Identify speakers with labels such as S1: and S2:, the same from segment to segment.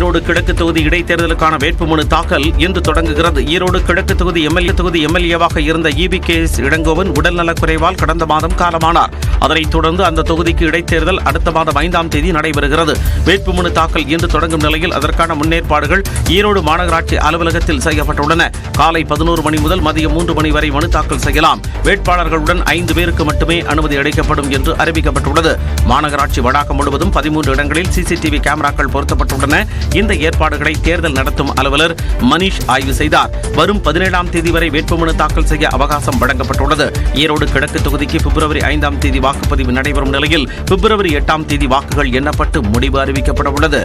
S1: ஈரோடு கிழக்கு தொகுதி இடைத்தேர்தலுக்கான வேட்புமனு தாக்கல் இன்று தொடங்குகிறது. ஈரோடு கிழக்கு தொகுதி எம்எல்ஏவாக இருந்த EBKS இளங்கோவன் உடல்நலக்குறைவால் கடந்த மாதம் காலமானார். அதனைத் தொடர்ந்து அந்த தொகுதிக்கு இடைத்தேர்தல் அடுத்த மாதம் 5ஆம் தேதி நடைபெறுகிறது. வேட்புமனு தாக்கல் இன்று தொடங்கும் நிலையில் அதற்கான முன்னேற்பாடுகள் ஈரோடு மாநகராட்சி அலுவலகத்தில் செய்யப்பட்டுள்ளன. காலை 11 மணி முதல் மதியம் 3 மணி வரை மனு தாக்கல் செய்யலாம். வேட்பாளர்களுடன் 5 பேருக்கு மட்டுமே அனுமதி அளிக்கப்படும் என்று அறிவிக்கப்பட்டுள்ளது. மாநகராட்சி வளாகம் முழுவதும் 13 இடங்களில் CCTV கேமராக்கள் பொருத்தப்பட்டுள்ளன. இந்த ஏற்பாடுகளை தேர்தல் நடத்தும் அலுவலர் மணிஷ் ஆய்வு செய்தார். வரும் 17ஆம் தேதி வரை வேட்புமனு தாக்கல் செய்ய அவகாசம் வழங்கப்பட்டுள்ளது. ஈரோடு கிழக்கு தொகுதிக்கு பிப்ரவரி 5ஆம் தேதி வாக்குப்பதிவு நடைபெறும் நிலையில் பிப்ரவரி 8ஆம் தேதி வாக்குகள் எண்ணப்பட்டு முடிவு அறிவிக்கப்பட உள்ளது.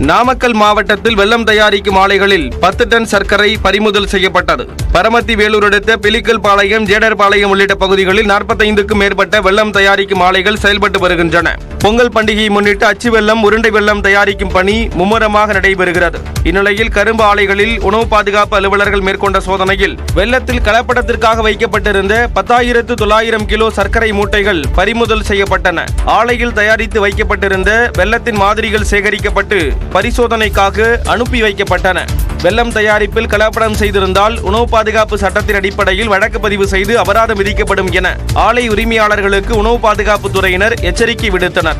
S2: நாமக்கல் மாவட்டத்தில் வெல்லம் தயாரிக்கும் ஆலைகளில் 10 டன் சர்க்கரை பறிமுதல் செய்யப்பட்டது. பரமத்தி வேலூர் அடுத்த பிலிக்கல் பாளையம், ஜேடர் பாளையம் உள்ளிட்ட பகுதிகளில் 45க்கும் மேற்பட்ட வெல்லம் தயாரிக்கும் ஆலைகள் செயல்பட்டு வருகின்றன. பொங்கல் பண்டிகையை முன்னிட்டு அச்சு வெல்லம், உருண்டை வெல்லம் தயாரிக்கும் பணி மும்முரமாக நடைபெறுகிறது. இந்நிலையில் கரும்பு ஆலைகளில் உணவு பாதுகாப்பு அலுவலர்கள் மேற்கொண்ட சோதனையில் வெல்லத்தில் கலப்படத்திற்காக வைக்கப்பட்டிருந்த 10,900 கிலோ சர்க்கரை மூட்டைகள் பறிமுதல் செய்யப்பட்டன. ஆலையில் தயாரித்து வைக்கப்பட்டிருந்த வெல்லத்தின் மாதிரிகள் சேகரிக்கப்பட்டு பரிசோதனைக்காக அனுப்பி வைக்கப்பட்டன. வெல்லம் தயாரிப்பில் கலப்படம் செய்திருந்தால் உணவு பாதுகாப்பு சட்டத்தின் அடிப்படையில் வழக்கு பதிவு செய்து அபராதம் விதிக்கப்படும் என ஆலை உரிமையாளர்களுக்கு உணவு பாதுகாப்பு துறையினர் எச்சரிக்கை விடுத்தனர்.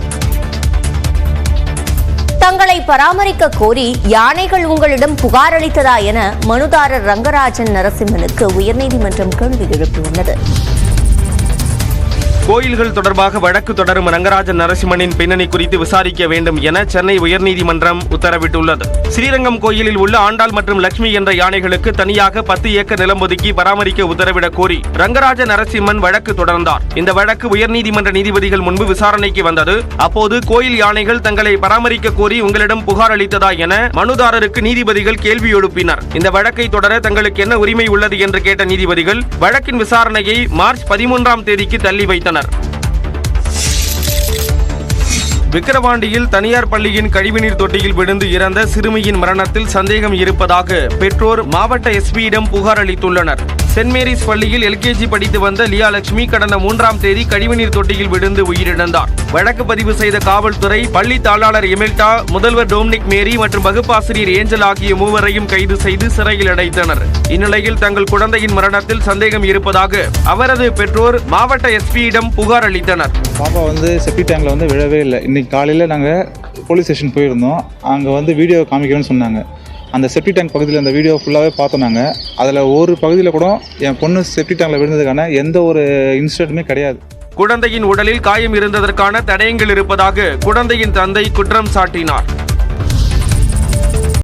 S3: தங்களை பராமரிக்க கோரி யானைகள் உங்களிடம் புகார் அளித்ததா என மனுதாரர் ரங்கராஜன் நரசிம்மனுக்கு உயர்நீதிமன்றம் கேள்வி எழுப்பியுள்ளது.
S2: கோயில்கள் தொடர்பாக வழக்கு தொடரும் ரங்கராஜன் நரசிம்மனின் பின்னணி குறித்து விசாரிக்க வேண்டும் என சென்னை உயர்நீதிமன்றம் உத்தரவிட்டுள்ளது. ஸ்ரீரங்கம் கோயிலில் உள்ள ஆண்டாள் மற்றும் லட்சுமி என்ற யானைகளுக்கு தனியாக 10 ஏக்கர் நிலம் ஒதுக்கி பராமரிக்க உத்தரவிடக் கோரி ரங்கராஜ நரசிம்மன் வழக்கு தொடர்ந்தார். இந்த வழக்கு உயர்நீதிமன்ற நீதிபதிகள் முன்பு விசாரணைக்கு வந்தது. அப்போது கோயில் யானைகள் தங்களை பராமரிக்க கோரி உங்களிடம் புகார் அளித்ததா என மனுதாரருக்கு நீதிபதிகள் கேள்வி எழுப்பினர். இந்த வழக்கை தொடர தங்களுக்கு என்ன உரிமை உள்ளது என்று கேட்ட நீதிபதிகள் வழக்கின் விசாரணையை மார்ச் 13ஆம் தேதிக்கு தள்ளி வைத்தனர். விக்கிரவாண்டியில் தனியார் பள்ளியின் கழிவுநீர் தொட்டியில் விழுந்து இறந்த சிறுமியின் மரணத்தில் சந்தேகம் இருப்பதாக பெற்றோர் மாவட்ட SPயிடம் புகார் அளித்துள்ளனர். சென்ட் மேரிஸ் பள்ளியில் LKG படித்து வந்த லியா லட்சுமி கடந்த 3ஆம் தேதி கழிவுநீர் தொட்டியில் விழுந்து உயிரிழந்தார். வழக்கு பதிவு செய்த காவல்துறை பள்ளி தாளாளர் எமில்டா, முதல்வர் டோம்னிக் மேரி மற்றும் வகுப்பாசிரியர் ஏஞ்சல் ஆகிய மூவரையும் கைது செய்து சிறையில் அடைத்தனர். இந்நிலையில் தங்கள் குழந்தையின் மரணத்தில் சந்தேகம் இருப்பதாக அவரது பெற்றோர் மாவட்ட SPயிடம் புகார் அளித்தனர்.
S4: பாப்பா செப்டி டேங்க்ல விழவே இல்லை. இன்னைக்கு காலையில் நாங்கள் போலீஸ் ஸ்டேஷன் போயிருந்தோம். அங்கே வீடியோ காமிக்கிறேன்னு சொன்னாங்க. அந்த செப்டி டேங்க் பகுதியில் அந்த வீடியோ ஃபுல்லாகவே பார்த்தோம் நாங்கள். அதில் ஒரு பகுதியில் கூட என் பொண்ணு செப்டி டேங்கில் விழுந்ததுக்கான எந்த ஒரு இன்சிடென்ட்டுமே கிடையாது.
S2: குழந்தையின் உடலில் காயம் இருந்ததற்கான தடயங்கள் இருப்பதாக குழந்தையின் தந்தை குற்றம் சாட்டினார்.